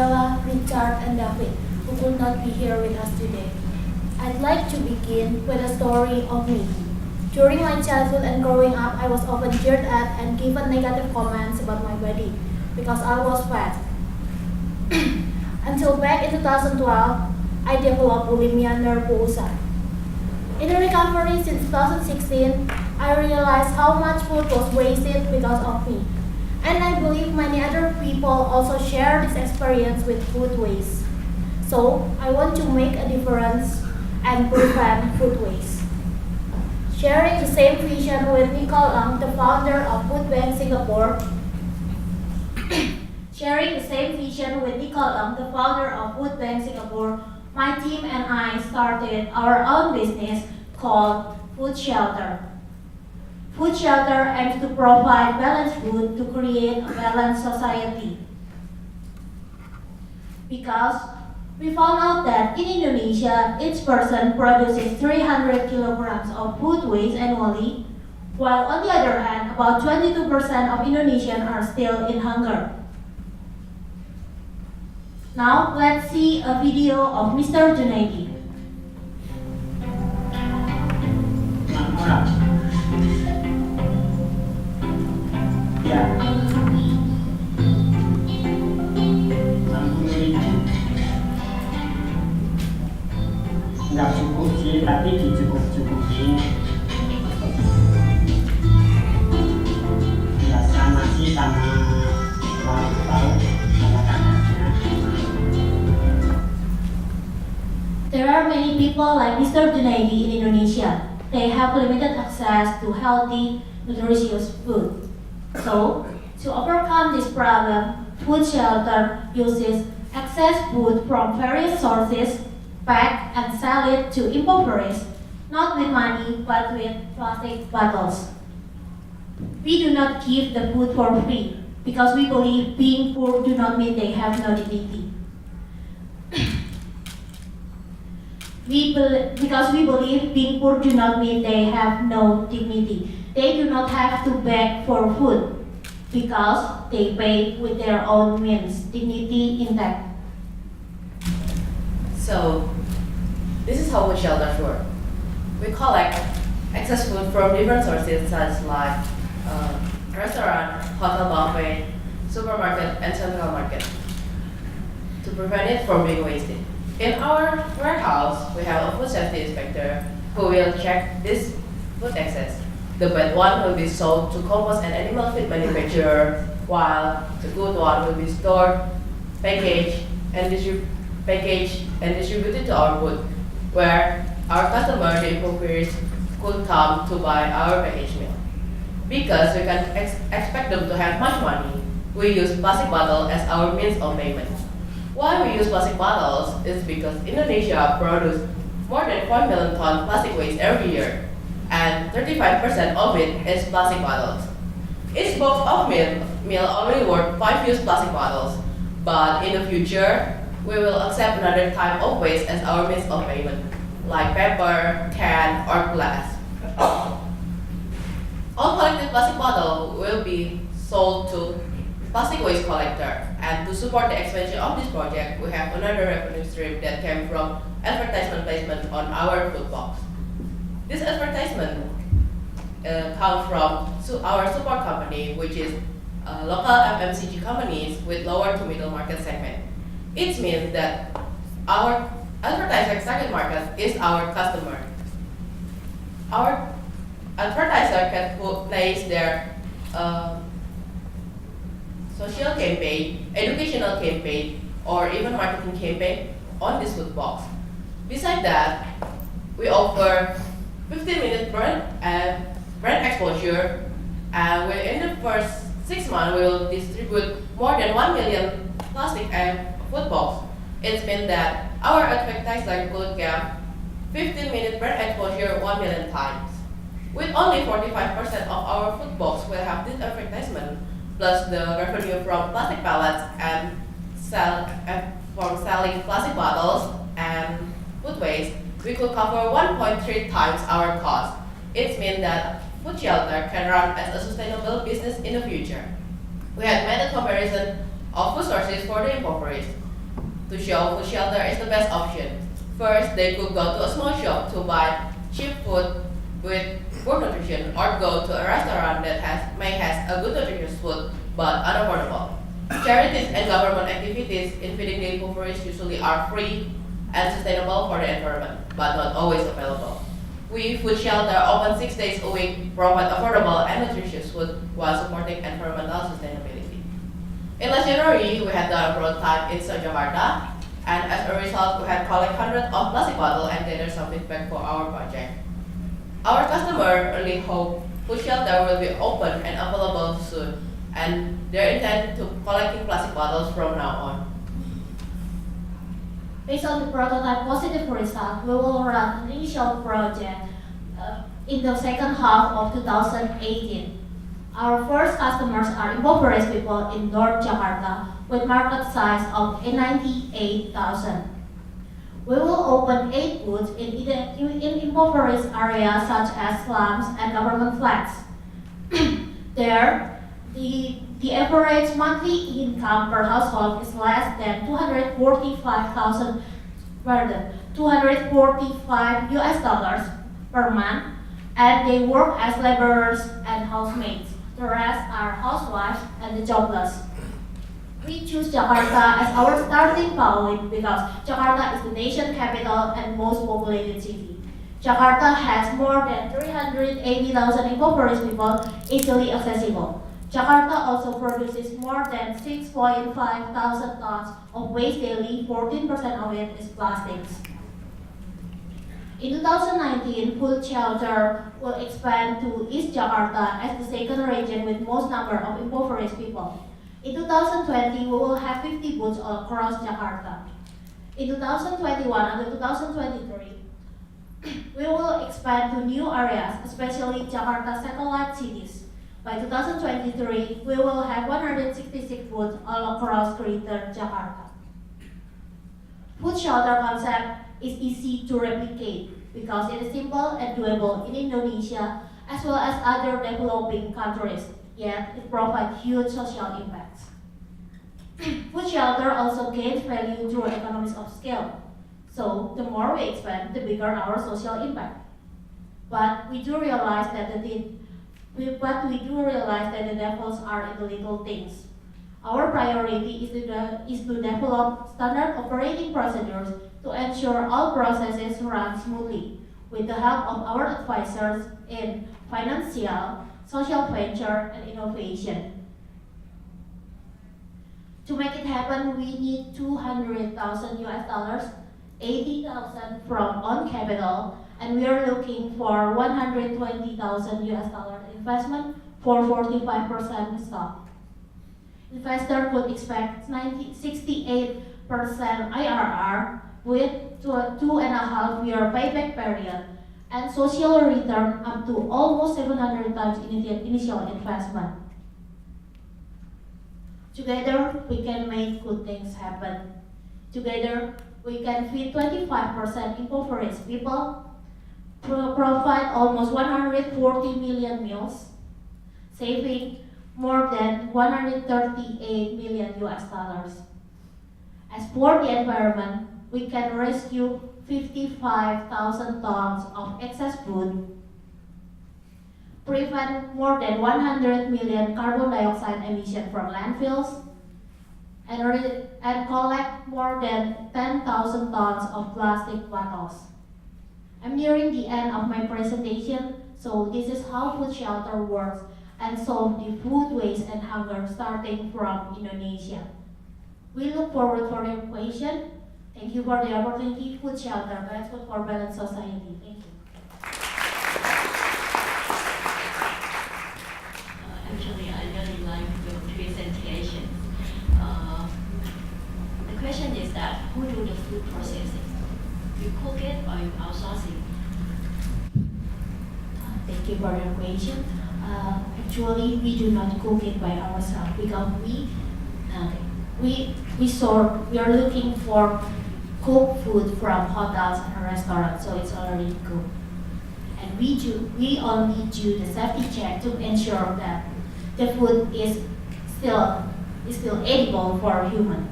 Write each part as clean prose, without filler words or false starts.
Bella, Richard, and David, who could not be here with us today. I'd like to begin with a story of me. During my childhood and growing up, I was often jeered at and given negative comments about my body because I was fat. Until back in 2012, I developed bulimia nervosa. In a recovery since 2016, I realized how much food was wasted because of me. And I believe many other people also share this experience with food waste. So, I want to make a difference and prevent food waste. Sharing the same vision with Nicole Ang, the founder of Food Bank Singapore, my team and I started our own business called Food Shelter. Food Shelter aims to provide balanced food to create a balanced society. Because we found out that in Indonesia, each person produces 300 kilograms of food waste annually, while on the other hand, about 22% of Indonesians are still in hunger. Now, let's see a video of Mr. Junaidi. Ya, nggak cukup sih, tapi dicukup-cukupin. Biasa nasi sama lauk sama kadarnya. There are many people like Mr. Junaidi in Indonesia. They have limited access to healthy, nutritious food. So, to overcome this problem, Food Shelter uses excess food from various sources, pack and sell it to impoverished, not with money but with plastic bottles. We do not give the food for free because we believe being poor do not mean they have no dignity. Because we believe being poor do not mean they have no dignity. They do not have to beg for food because they pay with their own means, dignity intact. So, this is how food shelters work. We collect excess food from different sources such like restaurant, hotel buffet, supermarket, and central market to prevent it from being wasted. In our warehouse, we have a food safety inspector who will check this food excess. The bad one will be sold to compost and animal feed manufacturer, while the good one will be stored, packaged, and distributed to our booth, where our customer, the impoverished, could come to buy our packaged meal. Because we can expect them to have much money, we use plastic bottle as our means of payment. Why we use plastic bottles is because Indonesia produces more than 4 million tons plastic waste every year, and 35% of it is plastic bottles. Each box of meal only worth 5 used plastic bottles, but in the future, we will accept another type of waste as our means of payment, like paper, can, or glass. All collected plastic bottles will be sold to plastic waste collector, and to support the expansion of this project, we have another revenue stream that came from advertisement placement on our food box. This advertisement comes from our support company, which is local FMCG companies with lower to middle market segment. It means that our advertiser target market is our customer. Our advertiser can place their social campaign, educational campaign, or even marketing campaign on this food box. Besides that, we offer 15-minute brand exposure, and within the first 6 months, we will distribute more than 1 million plastic and food box. It means that our advertiser could get 15-minute brand exposure 1 million times. With only 45% of our food box will have this advertisement, plus the revenue from plastic pellets and from selling plastic bottles and food waste, we could cover 1.3 times our cost. It means that Food Shelter can run as a sustainable business in the future. We had made a comparison of food sources for the impoverished. to show food shelter is the best option. First, they could go to a small shop to buy cheap food with poor nutrition, or go to a restaurant that may has a good nutritious food but unaffordable. Charities and government activities in feeding the impoverished usually are free and sustainable for the environment, but not always available. We Food Shelter open 6 days a week, provide affordable and nutritious food while supporting environmental sustainability. In last January, we had done a prototype in South Jakarta, and as a result, we had collected hundreds of plastic bottles and gathered some feedback for our project. Our customer really hope Food Shelter will be open and available soon, and they intend to collecting plastic bottles from now on. Based on the prototype positive result, we will run an initial project in the second half of 2018. Our first customers are impoverished people in North Jakarta with market size of 98,000. We will open 8 booths in impoverished areas such as slums and government flats. There, the average monthly income per household is less than 245 US dollars per month, and they work as laborers and housemates. The rest are housewives and jobless. We choose Jakarta as our starting point because Jakarta is the nation capital and most populated city. Jakarta has more than 380,000 impoverished people easily accessible. Jakarta also produces more than 6.5 thousand tons of waste daily, 14% of it is plastics. In 2019, Food Shelter will expand to East Jakarta as the second region with most number of impoverished people. In 2020, we will have 50 booths across Jakarta. In 2021 until 2023, we will expand to new areas, especially Jakarta satellite cities. By 2023, we will have 166 booths all across Greater Jakarta. Food shelter concept is easy to replicate because it is simple and doable in Indonesia as well as other developing countries, yet it provides huge social impacts. Food shelter also gains value through economies of scale. So the more we expand, the bigger our social impact. But we do realize that the devils are in the little things. Our priority is to develop standard operating procedures to ensure all processes run smoothly, with the help of our advisors in financial, social venture, and innovation. To make it happen, we need 200,000 US dollars, 80,000 from own capital, and we are looking for 120,000 US dollar investment for 45% stock. Investor could expect 68% IRR with 2.5-year payback period and social return up to almost 700 times initial investment. Together, we can make good things happen. Together, we can feed 25% impoverished people, provide almost 140 million meals, saving more than 138 million US dollars. As for the environment, we can rescue 55,000 tons of excess food, prevent more than 100 million carbon dioxide emission from landfills, and collect more than 10,000 tons of plastic bottles. I'm nearing the end of my presentation, so this is how food shelter works and solve the food waste and hunger starting from Indonesia. We look forward for your question. Thank you for the opportunity. Food shelter, let's put for balanced society. Thank you. Actually, I really like your presentation. The question is that who do the food processing? You cook it or you outsource it? Thank you for your question. Actually, we do not cook it by ourselves because we are looking for cooked food from hotels and restaurants, so it's already cooked. And we only do the safety check to ensure that the food is still edible for human.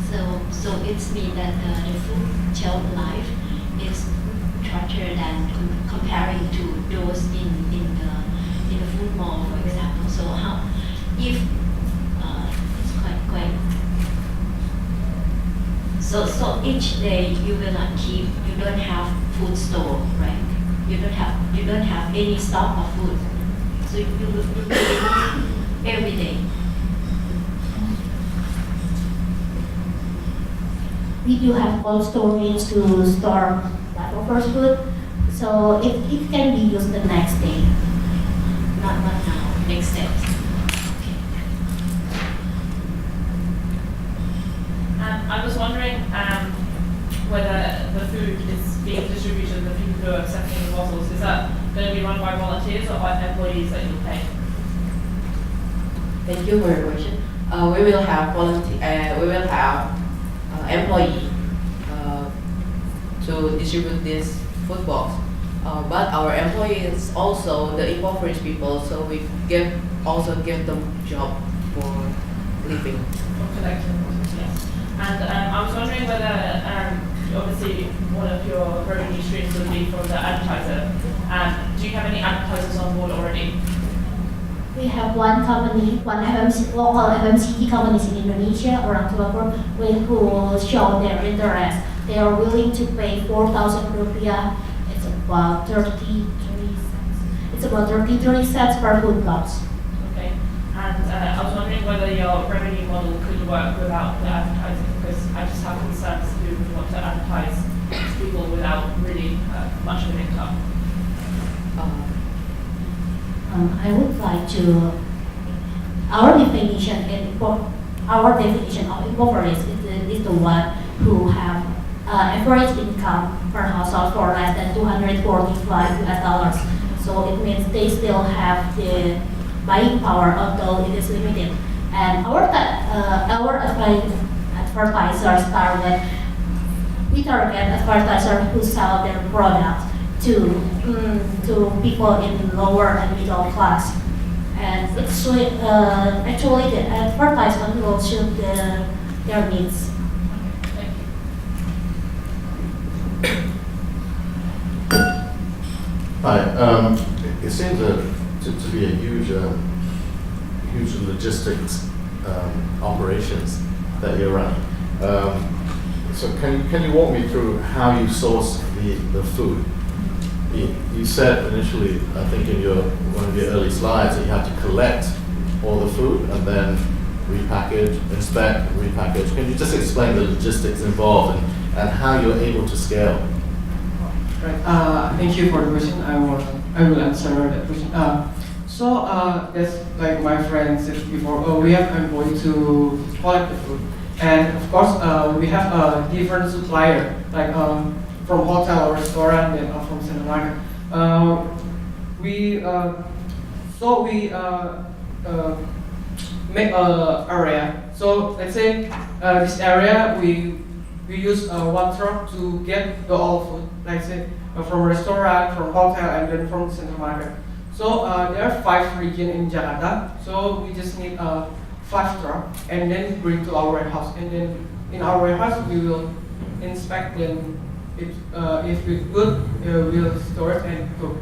So it means that the food shelf life is shorter than comparing to those in the food mall, for example. So how if it's quite so each day you will not keep, you don't have food store, right? You don't have any stock of food, so you will be every day. We do have cold storage to store leftover food, so it can be used the next day. Not now. Next step. Okay. I was wondering whether the food is being distributed, the people who are accepting the bottles, is that going to be run by volunteers or by employees that you'll pay? Thank you for your question. We will have employee to distribute this food box. But our employees also the impoverished people, so we also give them job for living. For collecting bottles, yes. And I was wondering whether, obviously, one of your revenue streams would be from the advertiser. Do you have any advertisers on board already? We have one company, local FMCG companies in Indonesia, orang tua who show their interest. They are willing to pay 4,000 rupiah. It's about 33 cents. It's about 33 cents per food box. Okay. And I was wondering whether your revenue model could work without the advertising, because I just have concerns who would want to advertise to people without really much of an income. I would like to. Our definition of impoverished is the one who have average income per household for less than $245. So it means they still have the buying power, although it is limited. And our advertisers target advertisers who sell their products to people in lower and middle class. And it's actually the advertisement will suit their needs. Thank you. Hi. It seems to be a huge logistics operations that you run. So can you walk me through how you source the food? You said initially, I think in one of your early slides, that you have to collect all the food and then repackage, inspect, repackage. Can you just explain the logistics involved and how you're able to scale? Right. Thank you for the question. I will answer that question. That's like my friend said before. We have employees to collect the food, and of course, we have a different supplier, like from hotel or restaurant and from supermarket. We make a area. So let's say this area we use one truck to get the all food, like say from restaurant, from hotel, and then from supermarket. So there are 5 regions in Jakarta. So we just need 5 trucks and then bring to our warehouse. And then in our warehouse we will inspect them. If it's good, we'll store it and cook.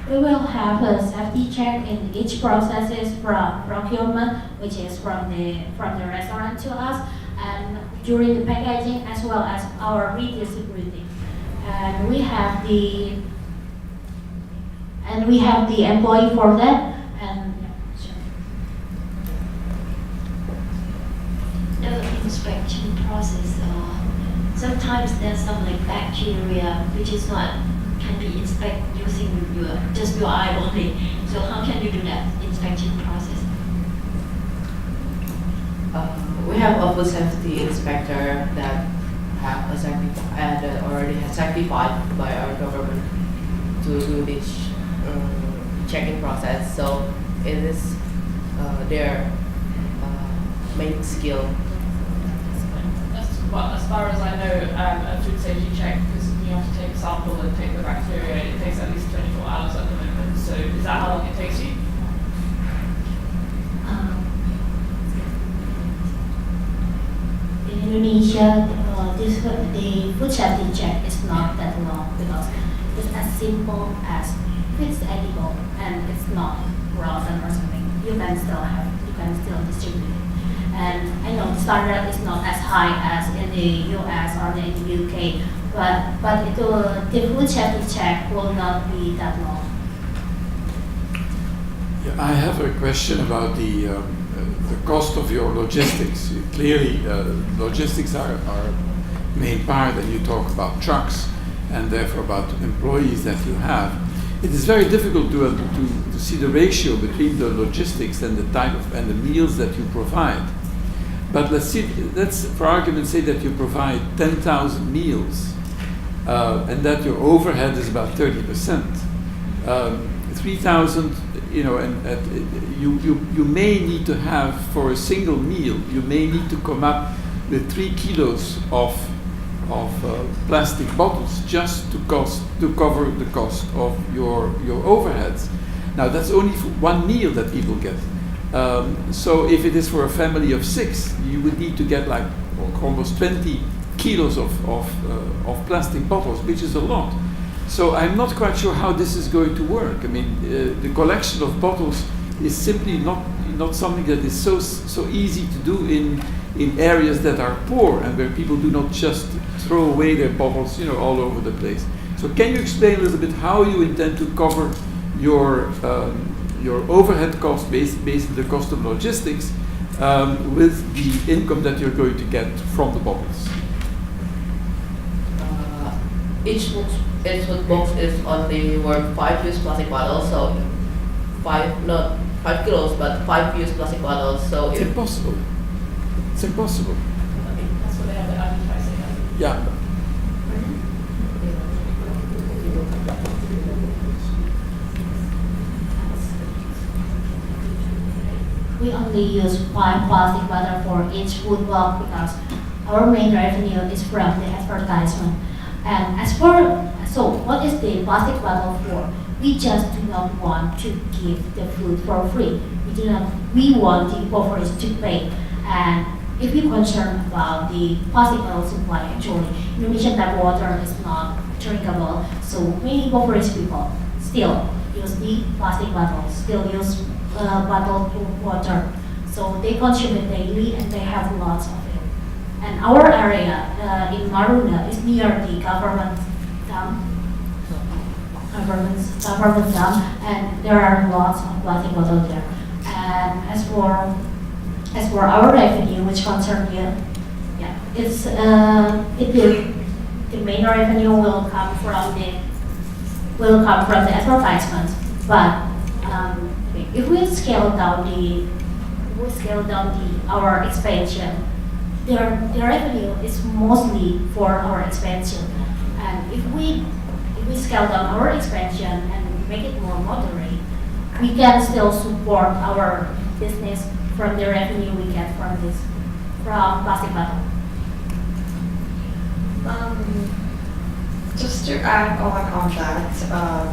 We will have a safety check in each processes from procurement, which is from the restaurant to us, and during the packaging as well as our redistributing. And we have the employee for that. And The inspection process, sometimes there's some like bacteria which is not can be inspected using your eye only. So how can you do that inspection process? We have a food safety inspector that already has certified by our government to do this checking process. So it is their main skill. As far as I know, a food safety check, because you have to take a sample and take the bacteria, it takes at least 24 hours at the moment. So is that how long it takes you? Indonesia, the food safety check is not that long because it's as simple as if it's edible and it's not rotten or something, you can still distribute it. And I know the standard is not as high as in the US or in the UK, but the food safety check will not be that long. Yeah, I have a question about the cost of your logistics. Clearly, logistics are main part, and you talk about trucks and therefore about employees that you have. It is very difficult to see the ratio between the logistics and the type of and the meals that you provide. But let's for argument's sake say that you provide 10,000 meals and that your overhead is about 30%. 3,000, you know, and you may need to have for a single meal, you may need to come up with 3 kilos of plastic bottles just to cover the cost of your overheads. Now that's only for one meal that people get. So if it is for a family of 6, you would need to get like almost 20 kilos of plastic bottles, which is a lot. So I'm not quite sure how this is going to work. I mean, the collection of bottles is simply not something that is so easy to do in areas that are poor and where people do not just throw away their bottles, you know, all over the place. So can you explain a little bit how you intend to cover your overhead cost based on the cost of logistics with the income that you're going to get from the bottles? Each food box is only worth 5-use plastic bottles, so not 5 kilos, but 5-use plastic bottles. So It's impossible. It's impossible. I mean, that's what they have the advertising as. Yeah. We only use 5 plastic bottle for each food box because our main revenue is from the advertisement. And so what is the plastic bottle for? We just do not want to give the food for free. We want the impoverished to pay. And if you're concerned about the plastic bottle supply, actually, Indonesian tap water is not drinkable. So many impoverished people still use the plastic bottles, still use bottled water. So they consume it daily and they have lots of it. And our area in Marunda is near the government dump, and there are lots of plastic bottles there. And as for our revenue, which concerns you, yeah, the main revenue will come from the advertisements. But if we scale down our expansion, the revenue is mostly for our expansion. And if we scale down our expansion and make it more moderate, we can still support our business from the revenue we get from plastic bottle. Just to add on that,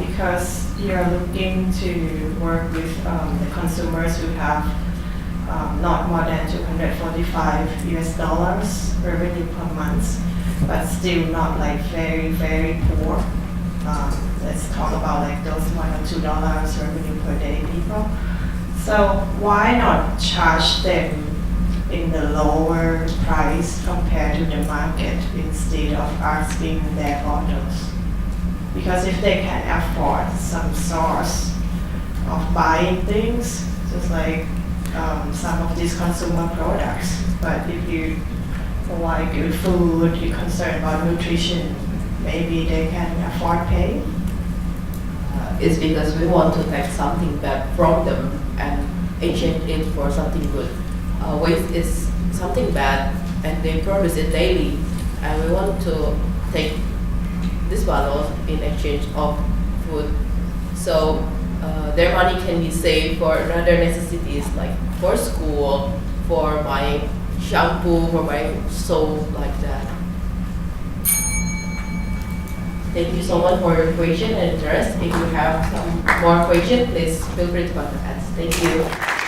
because you're looking to work with the consumers who have not more than $245 revenue per month, but still not like very, very poor. Let's talk about like those $1 or $2 revenue per day people. So why not charge them in the lower price compared to the market instead of asking their bottles? Because if they can afford some source of buying things, just like some of these consumer products, but if you provide good food, you're concerned about nutrition, maybe they can afford paying. it's because we want to take something back from them and exchange it for something good. Waste is something bad and they produce it daily, and we want to take this bottles in exchange of food. So their money can be saved for other necessities like for school, for buying shampoo, for buying soap, like that. Thank you so much for your question and interest. If you have some more questions, please feel free to contact us. Thank you.